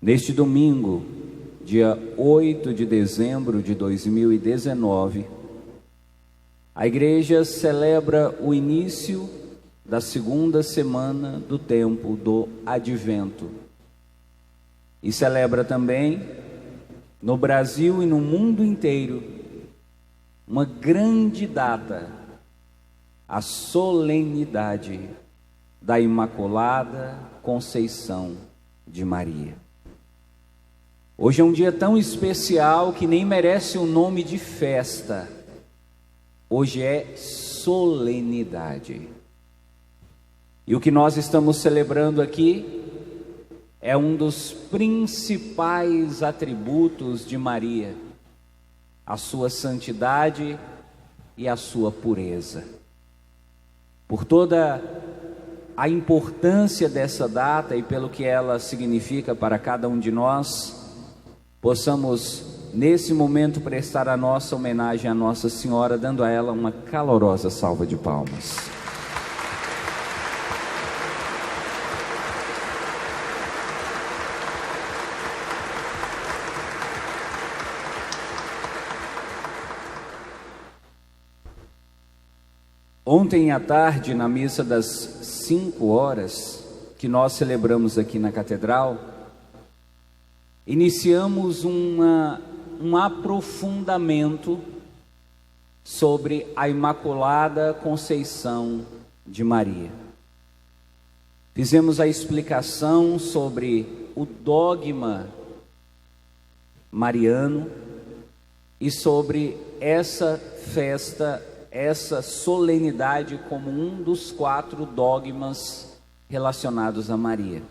Neste domingo, dia 8 de dezembro de 2019, a igreja celebra o início da segunda semana do tempo do Advento e celebra também, no Brasil e no mundo inteiro, uma grande data, a solenidade da Imaculada Conceição de Maria. Hoje é um dia tão especial que nem merece o nome de festa. Hoje é solenidade. E o que nós estamos celebrando aqui é um dos principais atributos de Maria, a sua santidade e a sua pureza. Por toda a importância dessa data e pelo que ela significa para cada um de nós, possamos nesse momento prestar a nossa homenagem à Nossa Senhora, dando a ela uma calorosa salva de palmas. Ontem à tarde, na missa das 5 horas, que nós celebramos aqui na Catedral, iniciamos um aprofundamento sobre a Imaculada Conceição de Maria. Fizemos a explicação sobre o dogma mariano e sobre essa festa, essa solenidade como um dos 4 dogmas relacionados a Maria.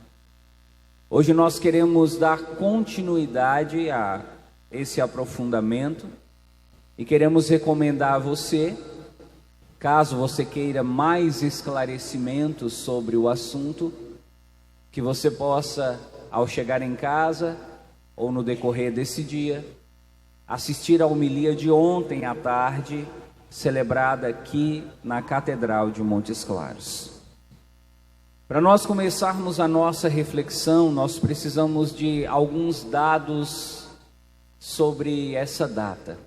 Hoje nós queremos dar continuidade a esse aprofundamento e queremos recomendar a você, caso você queira mais esclarecimentos sobre o assunto, que você possa, ao chegar em casa ou no decorrer desse dia, assistir à homilia de ontem à tarde, celebrada aqui na Catedral de Montes Claros. Para nós começarmos a nossa reflexão, nós precisamos de alguns dados sobre essa data.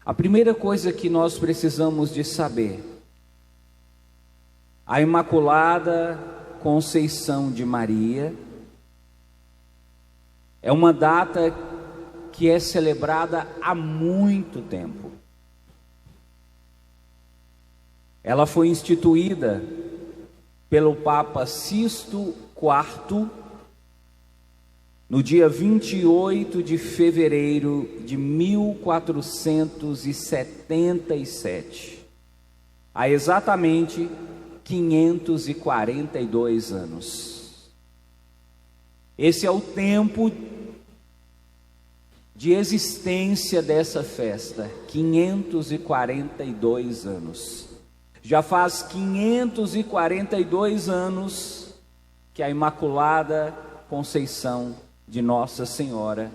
A primeira coisa que nós precisamos de saber: a Imaculada Conceição de Maria é uma data que é celebrada há muito tempo. Ela foi instituída pelo Papa Sisto IV, no dia 28 de fevereiro de 1477, há exatamente 542 anos. Esse é o tempo de existência dessa festa, 542 anos. Já faz 542 anos que a Imaculada Conceição de Nossa Senhora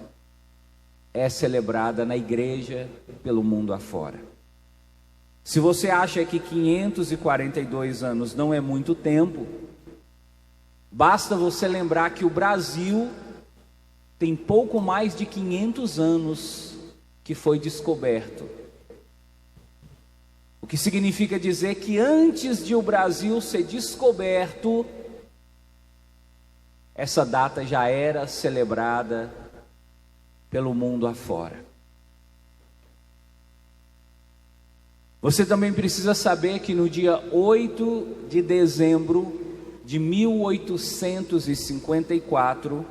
é celebrada na igreja pelo mundo afora. Se você acha que 542 anos não é muito tempo, basta você lembrar que o Brasil tem pouco mais de 500 anos que foi descoberto. O que significa dizer que antes de o Brasil ser descoberto, essa data já era celebrada pelo mundo afora. Você também precisa saber que no dia 8 de dezembro de 1854,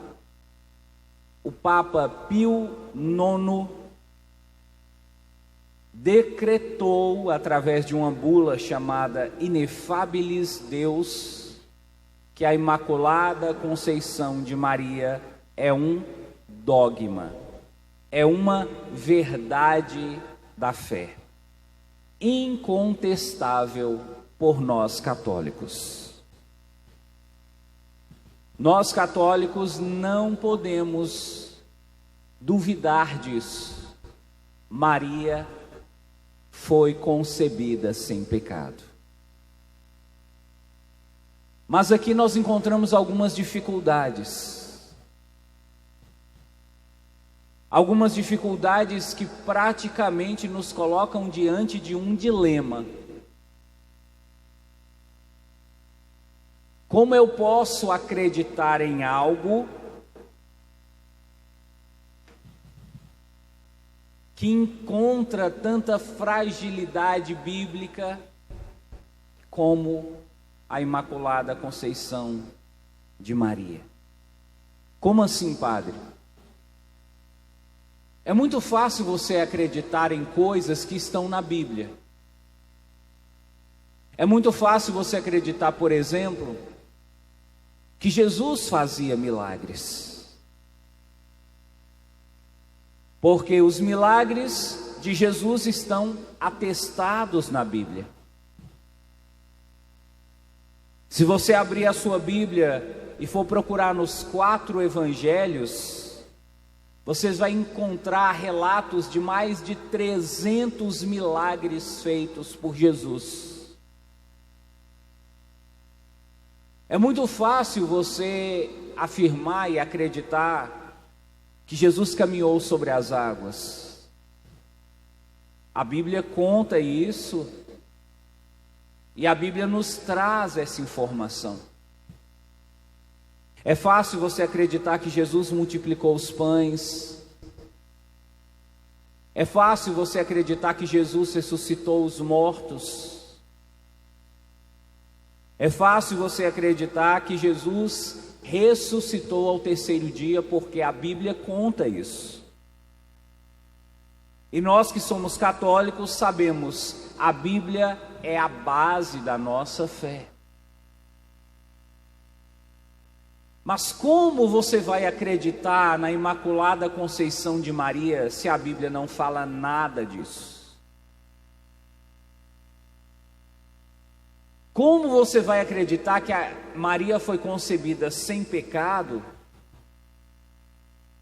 o Papa Pio IX decretou, através de uma bula chamada Inefabilis Deus, que a Imaculada Conceição de Maria é um dogma, é uma verdade da fé, incontestável por nós católicos. Nós católicos não podemos duvidar disso. Maria foi concebida sem pecado. Mas aqui nós encontramos algumas dificuldades. Algumas dificuldades que praticamente nos colocam diante de um dilema. Como eu posso acreditar em algo que encontra tanta fragilidade bíblica como a Imaculada Conceição de Maria? Como assim, padre? É muito fácil você acreditar em coisas que estão na Bíblia. É muito fácil você acreditar, por exemplo, que Jesus fazia milagres. Porque os milagres de Jesus estão atestados na Bíblia. Se você abrir a sua Bíblia e for procurar nos 4 evangelhos, vocês vão encontrar relatos de mais de 300 milagres feitos por Jesus. É muito fácil você afirmar e acreditar que Jesus caminhou sobre as águas. A Bíblia conta isso e a Bíblia nos traz essa informação. É fácil você acreditar que Jesus multiplicou os pães. É fácil você acreditar que Jesus ressuscitou os mortos. É fácil você acreditar que Jesus ressuscitou ao 3º dia, porque a Bíblia conta isso. E nós que somos católicos sabemos, a Bíblia é a base da nossa fé. Mas como você vai acreditar na Imaculada Conceição de Maria se a Bíblia não fala nada disso? Como você vai acreditar que a Maria foi concebida sem pecado,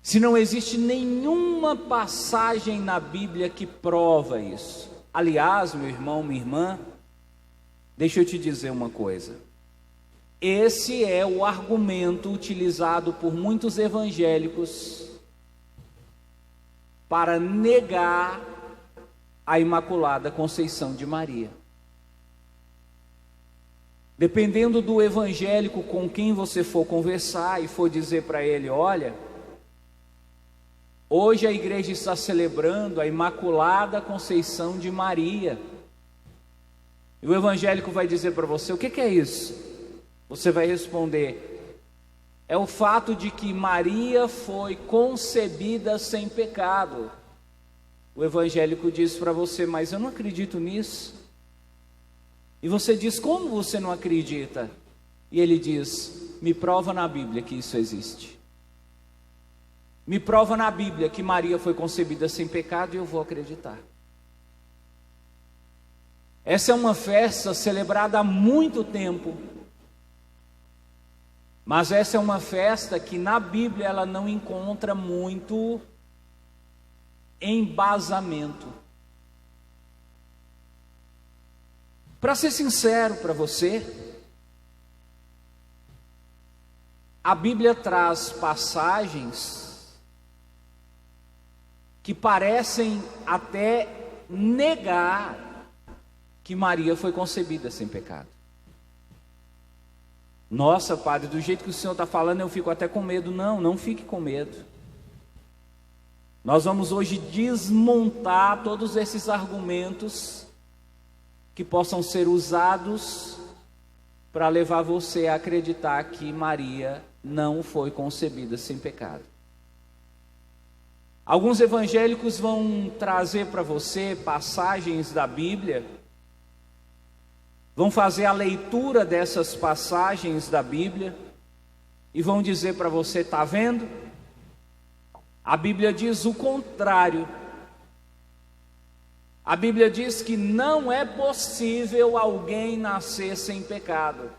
se não existe nenhuma passagem na Bíblia que prova isso? Aliás, meu irmão, minha irmã, deixa eu te dizer uma coisa. Esse é o argumento utilizado por muitos evangélicos para negar a Imaculada Conceição de Maria. Dependendo do evangélico com quem você for conversar e for dizer para ele, olha, hoje a igreja está celebrando a Imaculada Conceição de Maria. E o evangélico vai dizer para você, o que é isso? Você vai responder, é o fato de que Maria foi concebida sem pecado. O evangélico diz para você, mas eu não acredito nisso. E você diz, como você não acredita? E ele diz, me prova na Bíblia que isso existe. Me prova na Bíblia que Maria foi concebida sem pecado e eu vou acreditar. Essa é uma festa celebrada há muito tempo. Mas essa é uma festa que na Bíblia ela não encontra muito embasamento. Para ser sincero para você, a Bíblia traz passagens que parecem até negar que Maria foi concebida sem pecado. Nossa, padre, do jeito que o senhor está falando eu fico até com medo. Não fique com medo. Nós vamos hoje desmontar todos esses argumentos que possam ser usados para levar você a acreditar que Maria não foi concebida sem pecado. Alguns evangélicos vão trazer para você passagens da Bíblia, vão fazer a leitura dessas passagens da Bíblia e vão dizer para você, está vendo? A Bíblia diz o contrário. A Bíblia diz que não é possível alguém nascer sem pecado.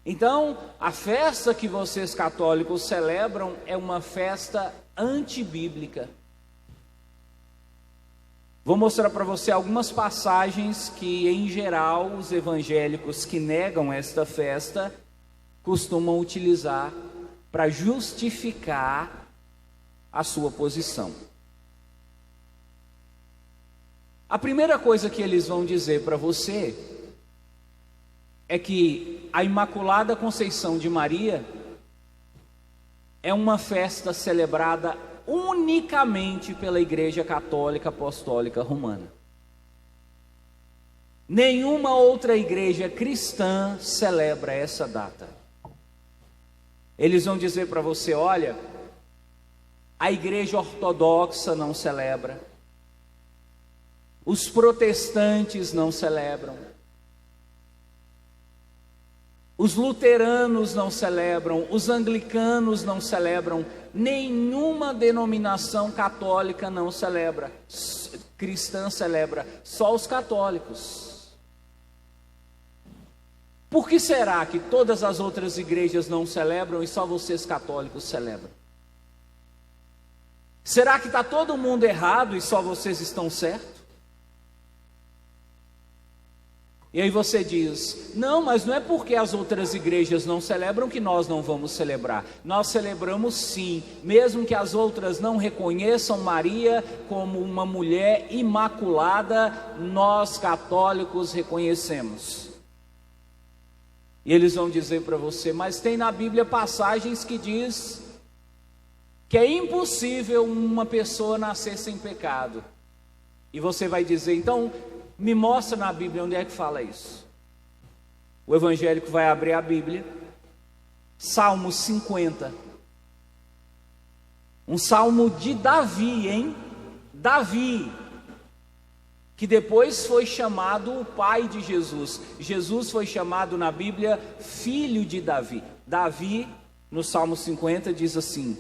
Então, a festa que vocês católicos celebram é uma festa antibíblica. Vou mostrar para você algumas passagens que, em geral, os evangélicos que negam esta festa costumam utilizar para justificar a sua posição. A primeira coisa que eles vão dizer para você é que a Imaculada Conceição de Maria é uma festa celebrada unicamente pela Igreja Católica Apostólica Romana. Nenhuma outra igreja cristã celebra essa data. Eles vão dizer para você: olha, a Igreja Ortodoxa não celebra, os protestantes não celebram, os luteranos não celebram, os anglicanos não celebram, nenhuma denominação católica não celebra, cristã celebra, só os católicos. Por que será que todas as outras igrejas não celebram e só vocês católicos celebram? Será que está todo mundo errado e só vocês estão certos? E aí você diz: não, mas não é porque as outras igrejas não celebram que nós não vamos celebrar. Nós celebramos sim, mesmo que as outras não reconheçam Maria como uma mulher imaculada, nós católicos reconhecemos. E eles vão dizer para você: mas tem na Bíblia passagens que diz que é impossível uma pessoa nascer sem pecado. E você vai dizer: então me mostra na Bíblia onde é que fala isso. O evangélico vai abrir a Bíblia, Salmo 50, um salmo de Davi, hein? Davi, que depois foi chamado o pai de Jesus. Jesus foi chamado na Bíblia filho de Davi. Davi, no Salmo 50, diz assim: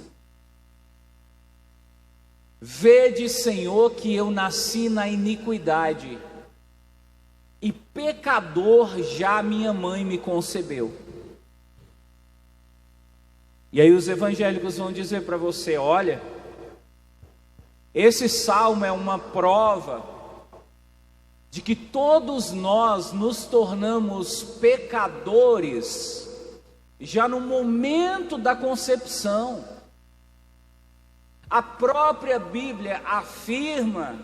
vede, Senhor, que eu nasci na iniquidade, e pecador já minha mãe me concebeu. E aí os evangélicos vão dizer para você: olha, esse salmo é uma prova de que todos nós nos tornamos pecadores já no momento da concepção. A própria Bíblia afirma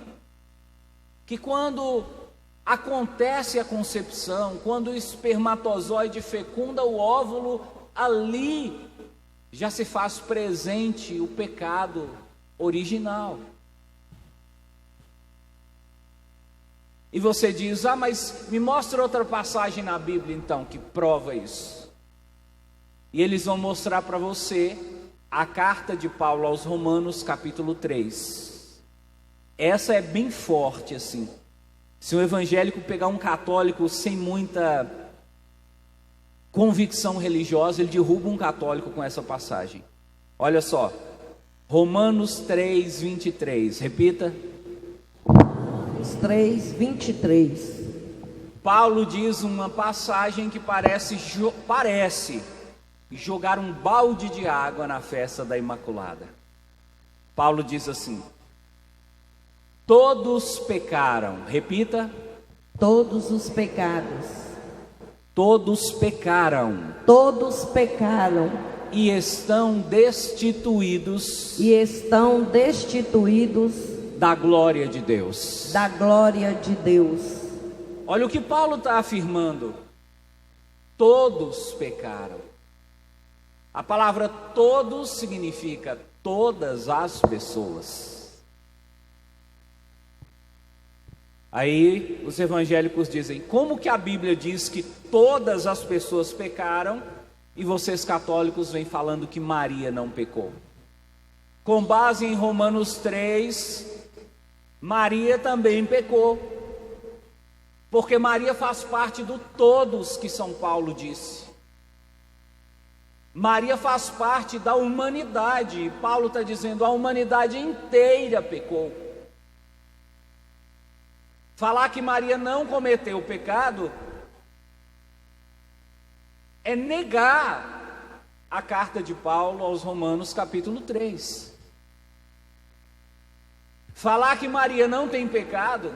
que quando acontece a concepção, quando o espermatozoide fecunda o óvulo, ali já se faz presente o pecado original. E você diz: ah, mas me mostra outra passagem na Bíblia então que prova isso. E eles vão mostrar para você a carta de Paulo aos Romanos, capítulo 3. Essa é bem forte assim. Se um evangélico pegar um católico sem muita convicção religiosa, ele derruba um católico com essa passagem. Olha só, Romanos 3, 23, repita. Romanos 3, 23. Paulo diz uma passagem que parece jogar um balde de água na festa da Imaculada. Paulo diz assim: todos pecaram, repita. Todos os pecados. Todos pecaram. Todos pecaram. E estão destituídos. E estão destituídos da glória de Deus. Da glória de Deus. Olha o que Paulo está afirmando. Todos pecaram. A palavra todos significa todas as pessoas. Aí os evangélicos dizem: como que a Bíblia diz que todas as pessoas pecaram e vocês católicos vêm falando que Maria não pecou? Com base em Romanos 3, Maria também pecou, porque Maria faz parte do todos que São Paulo disse. Maria faz parte da humanidade. Paulo está dizendo: a humanidade inteira pecou. Falar que Maria não cometeu o pecado é negar a carta de Paulo aos Romanos, capítulo 3. Falar que Maria não tem pecado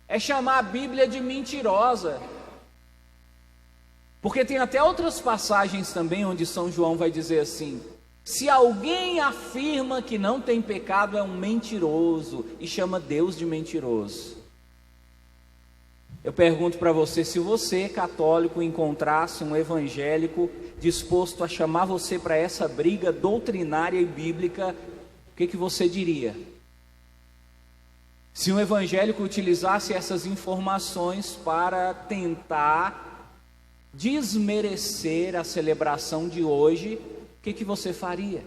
é chamar a Bíblia de mentirosa. Porque tem até outras passagens também onde São João vai dizer assim: se alguém afirma que não tem pecado é um mentiroso, e chama Deus de mentiroso. Eu pergunto para você, se você, católico, encontrasse um evangélico disposto a chamar você para essa briga doutrinária e bíblica, o que você diria? Se um evangélico utilizasse essas informações para tentar desmerecer a celebração de hoje, o que você faria?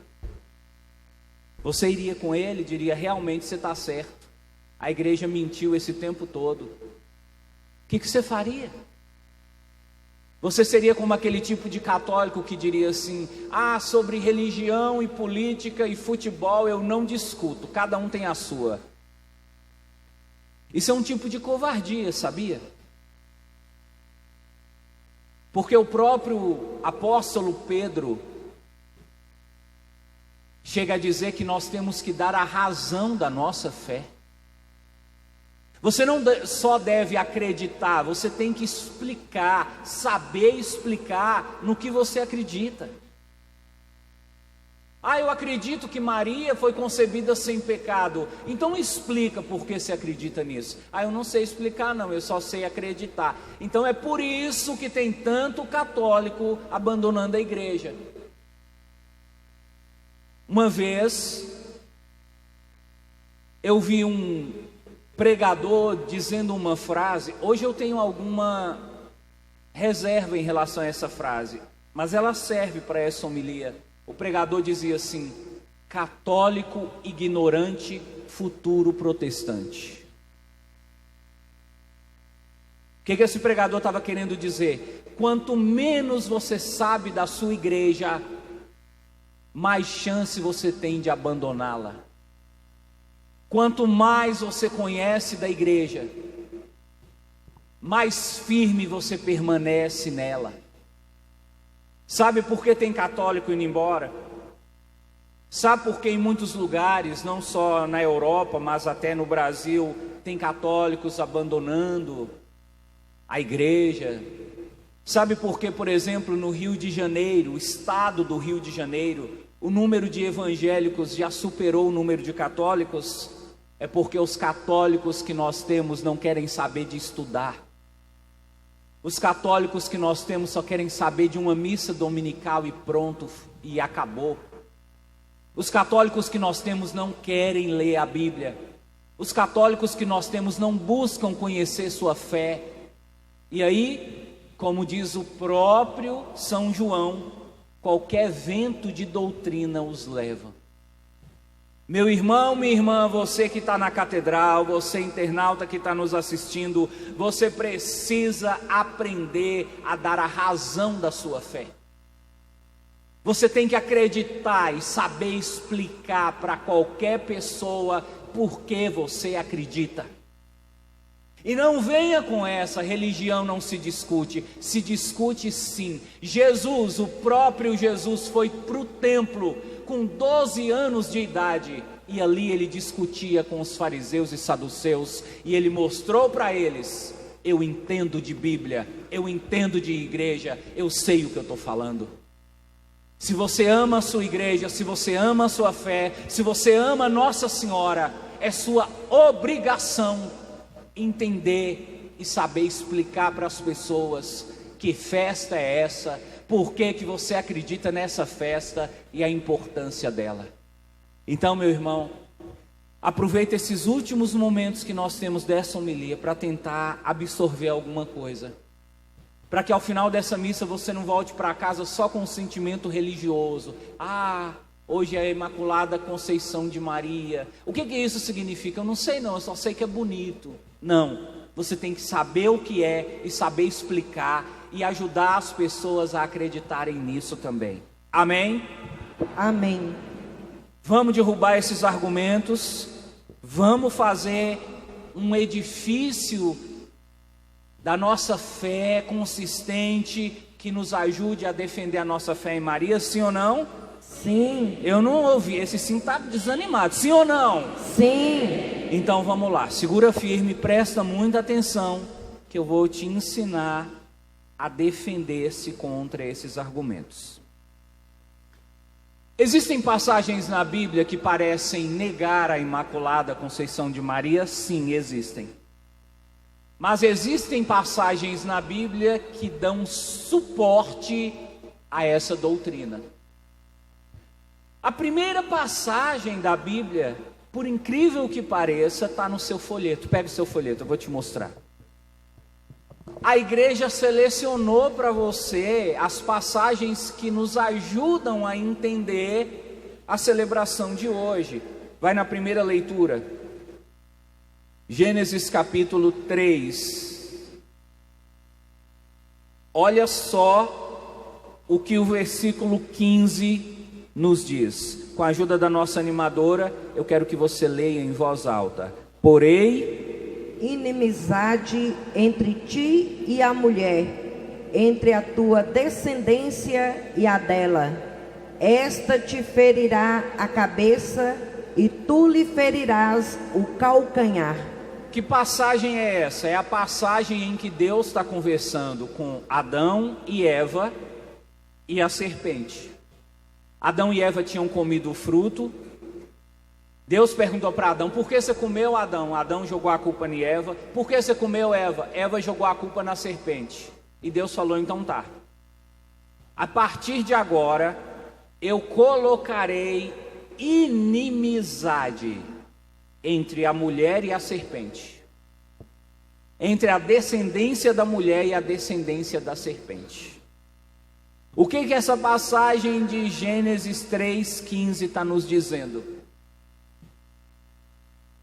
Você iria com ele e diria: realmente você está certo, a igreja mentiu esse tempo todo. O que você faria? Você seria como aquele tipo de católico que diria assim: sobre religião e política e futebol eu não discuto, cada um tem a sua. Isso é um tipo de covardia, sabia? Porque o próprio apóstolo Pedro chega a dizer que nós temos que dar a razão da nossa fé. Você não só deve acreditar, você tem que explicar, saber explicar no que você acredita. Eu acredito que Maria foi concebida sem pecado. Então explica por que você acredita nisso. Eu não sei explicar não, eu só sei acreditar. Então é por isso que tem tanto católico abandonando a igreja. Uma vez eu vi um pregador dizendo uma frase. Hoje eu tenho alguma reserva em relação a essa frase, mas ela serve para essa homilia. O pregador dizia assim: católico ignorante, futuro protestante. O que esse pregador estava querendo dizer? Quanto menos você sabe da sua igreja, mais chance você tem de abandoná-la. Quanto mais você conhece da igreja, mais firme você permanece nela. Sabe por que tem católico indo embora? Sabe por que em muitos lugares, não só na Europa, mas até no Brasil, tem católicos abandonando a igreja? Sabe por que, por exemplo, no Rio de Janeiro, o estado do Rio de Janeiro, o número de evangélicos já superou o número de católicos? É porque os católicos que nós temos não querem saber de estudar. Os católicos que nós temos só querem saber de uma missa dominical e pronto, e acabou. Os católicos que nós temos não querem ler a Bíblia. Os católicos que nós temos não buscam conhecer sua fé. E aí, como diz o próprio São João, qualquer vento de doutrina os leva. Meu irmão, minha irmã, você que está na catedral, você internauta que está nos assistindo, você precisa aprender a dar a razão da sua fé. Você tem que acreditar e saber explicar para qualquer pessoa por que você acredita. E não venha com essa, religião não se discute sim. Jesus, o próprio Jesus, foi para o templo com 12 anos de idade, e ali ele discutia com os fariseus e saduceus, e ele mostrou para eles: eu entendo de Bíblia, eu entendo de igreja, eu sei o que eu estou falando. Se você ama a sua igreja, se você ama a sua fé, se você ama Nossa Senhora, é sua obrigação entender e saber explicar para as pessoas que festa é essa, por que você acredita nessa festa e a importância dela. Então, meu irmão, aproveita esses últimos momentos que nós temos dessa homilia para tentar absorver alguma coisa, para que ao final dessa missa você não volte para casa só com um sentimento religioso. Hoje é a Imaculada Conceição de Maria. O que isso significa? Eu não sei não, eu só sei que é bonito. Não, você tem que saber o que é e saber explicar e ajudar as pessoas a acreditarem nisso também. Amém? Amém. Vamos derrubar esses argumentos, vamos fazer um edifício da nossa fé consistente, que nos ajude a defender a nossa fé em Maria, sim ou não? Sim. Eu não ouvi. Esse sim está desanimado. Sim ou não? Sim. Então vamos lá. Segura firme, presta muita atenção, que eu vou te ensinar a defender-se contra esses argumentos. Existem passagens na Bíblia que parecem negar a Imaculada Conceição de Maria? Sim, existem. Mas existem passagens na Bíblia que dão suporte a essa doutrina. A primeira passagem da Bíblia, por incrível que pareça, está no seu folheto. Pega o seu folheto, eu vou te mostrar. A igreja selecionou para você as passagens que nos ajudam a entender a celebração de hoje. Vai na primeira leitura. Gênesis capítulo 3. Olha só o que o versículo 15 nos diz. Com a ajuda da nossa animadora, eu quero que você leia em voz alta. Porém, inimizade entre ti e a mulher, entre a tua descendência e a dela. Esta te ferirá a cabeça e tu lhe ferirás o calcanhar. Que passagem é essa? É a passagem em que Deus está conversando com Adão e Eva e a serpente. Adão e Eva tinham comido o fruto. Deus perguntou para Adão: por que você comeu, Adão? Adão jogou a culpa em Eva. Por que você comeu, Eva? Eva jogou a culpa na serpente. E Deus falou: então tá. A partir de agora, eu colocarei inimizade entre a mulher e a serpente. Entre a descendência da mulher e a descendência da serpente. O que essa passagem de Gênesis 3,15 está nos dizendo?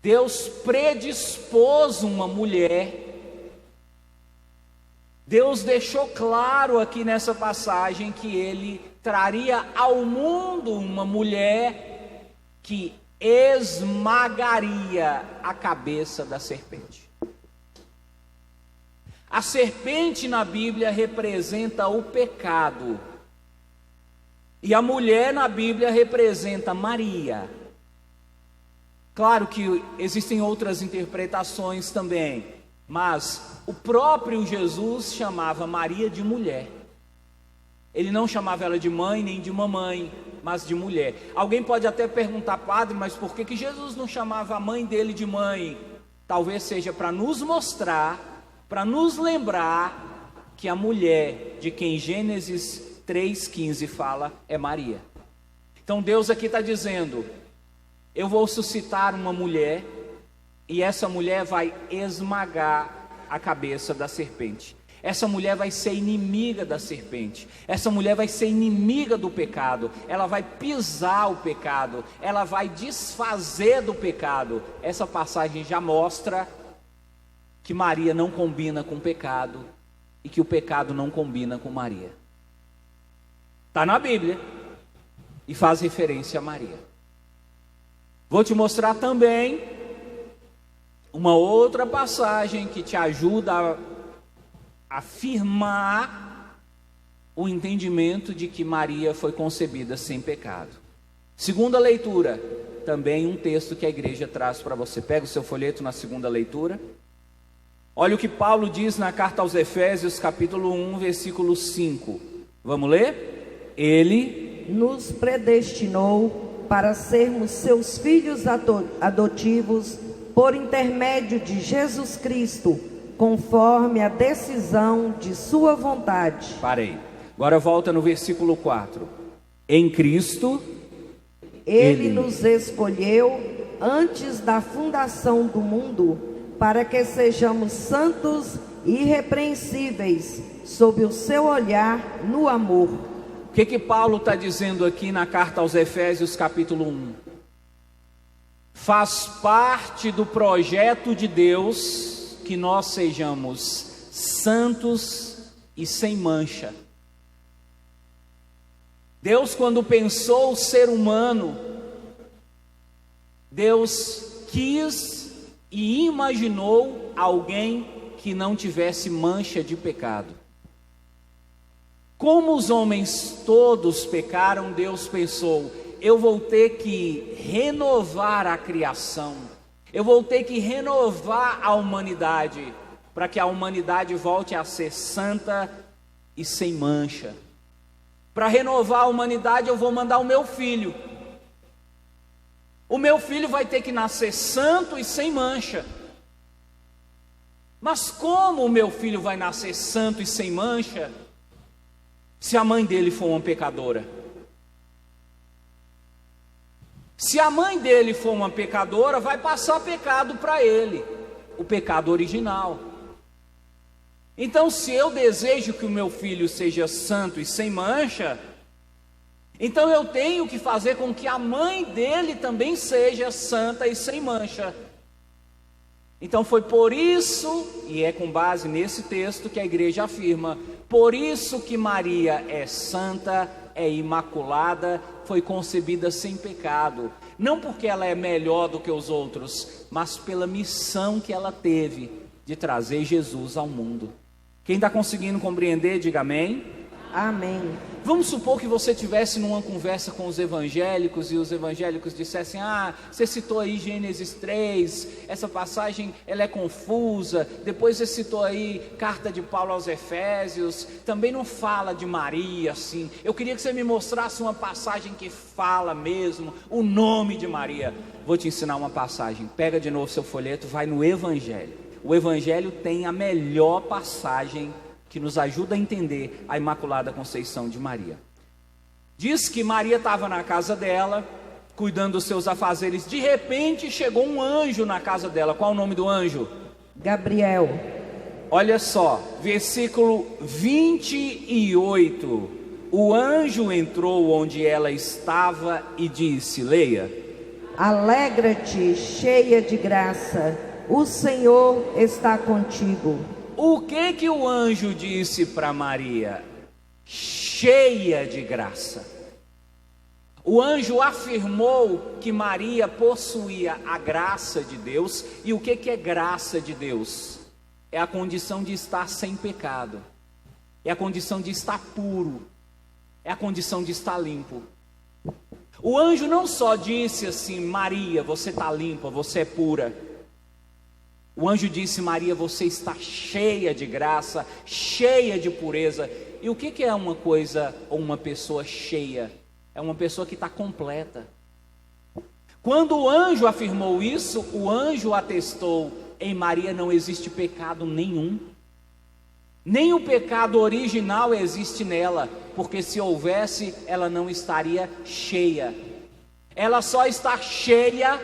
Deus predispôs uma mulher. Deus deixou claro aqui nessa passagem que Ele traria ao mundo uma mulher que esmagaria a cabeça da serpente. A serpente na Bíblia representa o pecado. E a mulher na Bíblia representa Maria. Claro que existem outras interpretações também, mas o próprio Jesus chamava Maria de mulher. Ele não chamava ela de mãe nem de mamãe, mas de mulher. Alguém pode até perguntar: padre, mas por que Jesus não chamava a mãe dele de mãe? Talvez seja para nos mostrar, para nos lembrar que a mulher de quem Gênesis 3,15 fala é Maria. Então Deus aqui está dizendo: eu vou suscitar uma mulher, e essa mulher vai esmagar a cabeça da serpente. Essa mulher vai ser inimiga da serpente. Essa mulher vai ser inimiga do pecado. Ela vai pisar o pecado. Ela vai desfazer do pecado. Essa passagem já mostra que Maria não combina com o pecado e que o pecado não combina com Maria. Está na Bíblia e faz referência a Maria. Vou te mostrar também uma outra passagem que te ajuda a afirmar o entendimento de que Maria foi concebida sem pecado. Segunda leitura, também um texto que a igreja traz para você. Pega o seu folheto na segunda leitura. Olha o que Paulo diz na carta aos Efésios, capítulo 1, versículo 5. Vamos ler? Ele nos predestinou para sermos seus filhos adotivos por intermédio de Jesus Cristo, conforme a decisão de sua vontade. Parei. Agora volta no versículo 4. Em Cristo, Ele nos escolheu antes da fundação do mundo, para que sejamos santos e irrepreensíveis, sob o seu olhar no amor. O que Paulo está dizendo aqui na carta aos Efésios, capítulo 1? Faz parte do projeto de Deus que nós sejamos santos e sem mancha. Deus, quando pensou o ser humano, Deus quis e imaginou alguém que não tivesse mancha de pecado. Como os homens todos pecaram, Deus pensou: eu vou ter que renovar a criação, eu vou ter que renovar a humanidade, para que a humanidade volte a ser santa e sem mancha. Para renovar a humanidade, eu vou mandar o meu filho. O meu filho vai ter que nascer santo e sem mancha. Mas como o meu filho vai nascer santo e sem mancha, se a mãe dele for uma pecadora? Se a mãe dele for uma pecadora, vai passar pecado para ele, o pecado original. Então, se eu desejo que o meu filho seja santo e sem mancha, então eu tenho que fazer com que a mãe dele também seja santa e sem mancha. Então foi por isso, e é com base nesse texto que a igreja afirma, por isso que Maria é santa, é imaculada, foi concebida sem pecado. Não porque ela é melhor do que os outros, mas pela missão que ela teve de trazer Jesus ao mundo. Quem está conseguindo compreender, diga amém. Amém. Vamos supor que você estivesse numa conversa com os evangélicos e os evangélicos dissessem: você citou aí Gênesis 3, essa passagem ela é confusa, depois você citou aí carta de Paulo aos Efésios, também não fala de Maria assim, eu queria que você me mostrasse uma passagem que fala mesmo o nome de Maria. Vou te ensinar uma passagem, pega de novo seu folheto, vai no Evangelho. O Evangelho tem a melhor passagem que nos ajuda a entender a Imaculada Conceição de Maria. Diz que Maria estava na casa dela, cuidando dos seus afazeres. De repente chegou um anjo na casa dela. Qual o nome do anjo? Gabriel. Olha só, versículo 28. O anjo entrou onde ela estava e disse, leia: alegra-te, cheia de graça, o Senhor está contigo. O que o anjo disse para Maria? Cheia de graça. O anjo afirmou que Maria possuía a graça de Deus. E o que é graça de Deus? É a condição de estar sem pecado, é a condição de estar puro, é a condição de estar limpo. O anjo não só disse assim: Maria, você está limpa, você é pura. O anjo disse: Maria, você está cheia de graça, cheia de pureza. E o que é uma coisa ou uma pessoa cheia? É uma pessoa que está completa. Quando o anjo afirmou isso, o anjo atestou: em Maria não existe pecado nenhum. Nem o pecado original existe nela, porque se houvesse, ela não estaria cheia. Ela só está cheia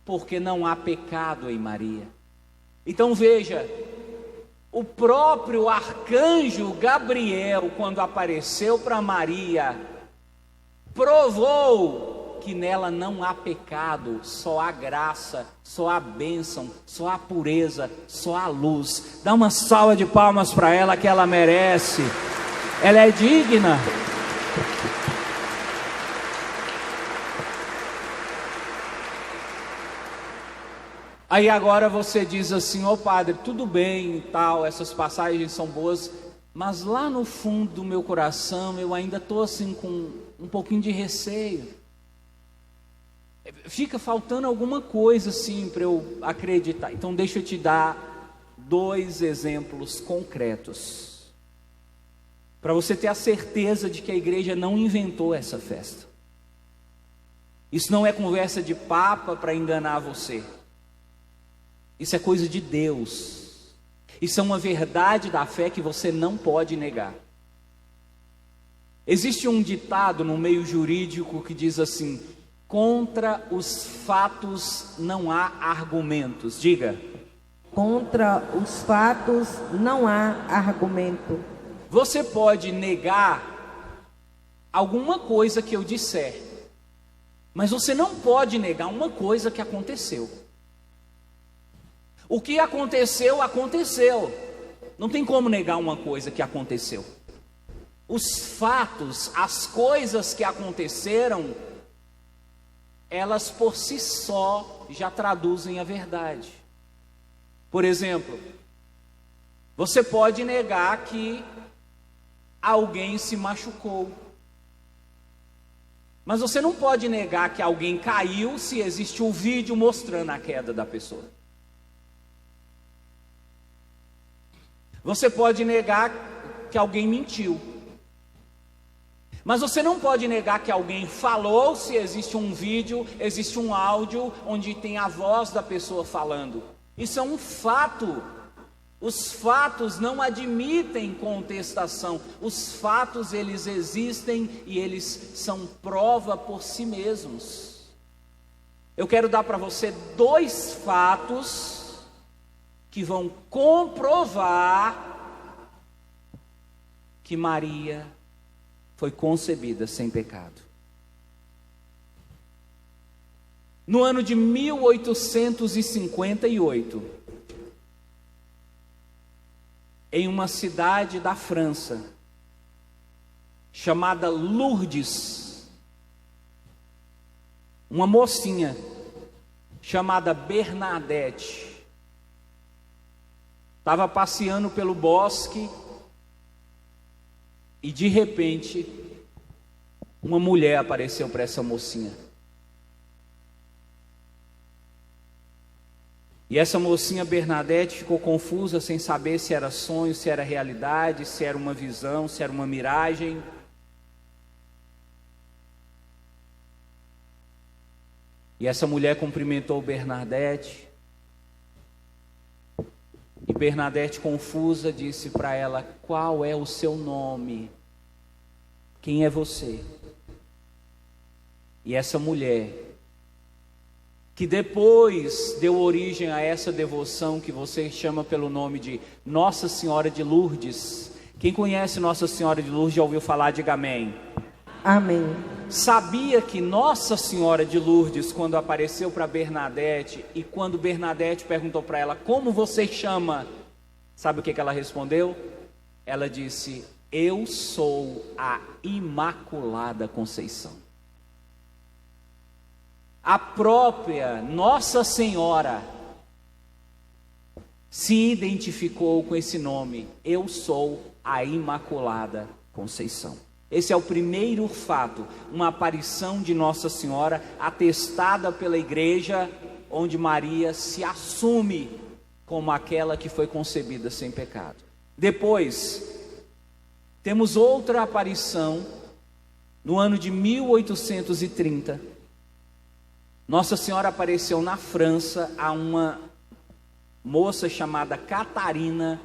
porque não há pecado em Maria. Então veja, o próprio arcanjo Gabriel, quando apareceu para Maria, provou que nela não há pecado, só há graça, só há bênção, só há pureza, só há luz. Dá uma salva de palmas para ela, que ela merece. Ela é digna. Aí agora você diz assim: ô padre, tudo bem e tal, essas passagens são boas, mas lá no fundo do meu coração eu ainda estou assim com um pouquinho de receio. Fica faltando alguma coisa assim para eu acreditar. Então deixa eu te dar 2 exemplos concretos, para você ter a certeza de que a igreja não inventou essa festa. Isso não é conversa de papa para enganar você. Isso é coisa de Deus. Isso é uma verdade da fé que você não pode negar. Existe um ditado no meio jurídico que diz assim: contra os fatos não há argumentos. Diga. Contra os fatos não há argumento. Você pode negar alguma coisa que eu disser, mas você não pode negar uma coisa que aconteceu. O que aconteceu, aconteceu. Não tem como negar uma coisa que aconteceu. Os fatos, as coisas que aconteceram, elas por si só já traduzem a verdade. Por exemplo, você pode negar que alguém se machucou. Mas você não pode negar que alguém caiu se existe um vídeo mostrando a queda da pessoa. Você pode negar que alguém mentiu. Mas você não pode negar que alguém falou se existe um vídeo, existe um áudio onde tem a voz da pessoa falando. Isso é um fato. Os fatos não admitem contestação. Os fatos, eles existem e eles são prova por si mesmos. Eu quero dar para você 2 fatos que vão comprovar que Maria foi concebida sem pecado. No ano de 1858, em uma cidade da França, chamada Lourdes, uma mocinha chamada Bernadette estava passeando pelo bosque e de repente uma mulher apareceu para essa mocinha. E essa mocinha Bernadette ficou confusa, sem saber se era sonho, se era realidade, se era uma visão, se era uma miragem. E essa mulher cumprimentou Bernadette. E Bernadette, confusa, disse para ela: qual é o seu nome? Quem é você? E essa mulher, que depois deu origem a essa devoção que você chama pelo nome de Nossa Senhora de Lourdes. Quem conhece Nossa Senhora de Lourdes já ouviu falar? Diga amém. Amém. Sabia que Nossa Senhora de Lourdes, quando apareceu para Bernadette, e quando Bernadette perguntou para ela: como você chama? Sabe o que ela respondeu? Ela disse: eu sou a Imaculada Conceição. A própria Nossa Senhora se identificou com esse nome: eu sou a Imaculada Conceição. Esse é o primeiro fato, uma aparição de Nossa Senhora atestada pela igreja, onde Maria se assume como aquela que foi concebida sem pecado. Depois, temos outra aparição no ano de 1830. Nossa Senhora apareceu na França a uma moça chamada Catarina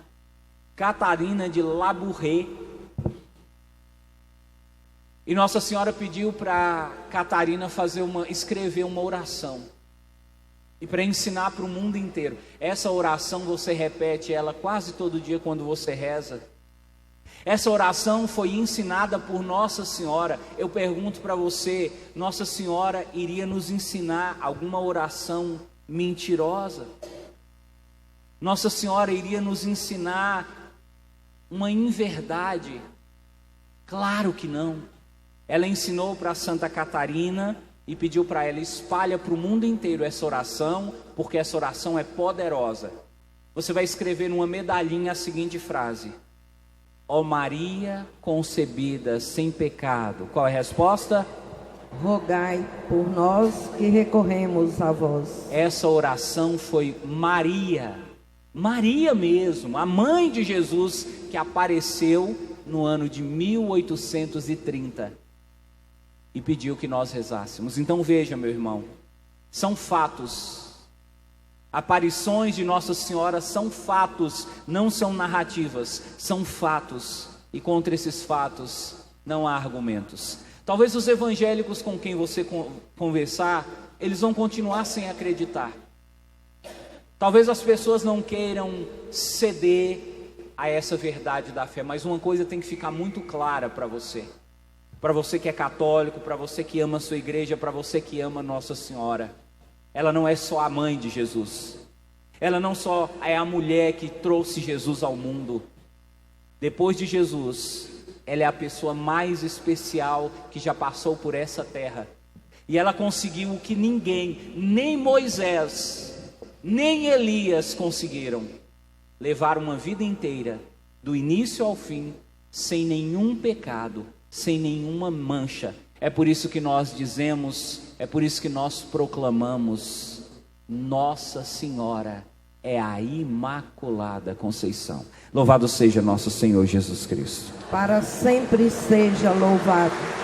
de Labouré. E Nossa Senhora pediu para Catarina escrever uma oração. E para ensinar para o mundo inteiro. Essa oração você repete ela quase todo dia quando você reza. Essa oração foi ensinada por Nossa Senhora. Eu pergunto para você: Nossa Senhora iria nos ensinar alguma oração mentirosa? Nossa Senhora iria nos ensinar uma inverdade? Claro que não. Ela ensinou para Santa Catarina e pediu para ela: espalha para o mundo inteiro essa oração, porque essa oração é poderosa. Você vai escrever numa medalhinha a seguinte frase: ó Maria concebida sem pecado. Qual é a resposta? Rogai por nós que recorremos a vós. Essa oração foi Maria mesmo, a mãe de Jesus, que apareceu no ano de 1830 e pediu que nós rezássemos. Então veja, meu irmão, são fatos. Aparições de Nossa Senhora são fatos, não são narrativas, são fatos, e contra esses fatos não há argumentos. Talvez os evangélicos com quem você conversar, eles vão continuar sem acreditar. Talvez as pessoas não queiram ceder a essa verdade da fé, mas uma coisa tem que ficar muito clara para você que é católico, para você que ama a sua igreja, para você que ama Nossa Senhora. Ela não é só a mãe de Jesus, ela não só é a mulher que trouxe Jesus ao mundo. Depois de Jesus, ela é a pessoa mais especial que já passou por essa terra. E ela conseguiu o que ninguém, nem Moisés, nem Elias conseguiram: levar uma vida inteira, do início ao fim, sem nenhum pecado, sem nenhuma mancha. É por isso que nós dizemos, é por isso que nós proclamamos: Nossa Senhora é a Imaculada Conceição. Louvado seja nosso Senhor Jesus Cristo. Para sempre seja louvado.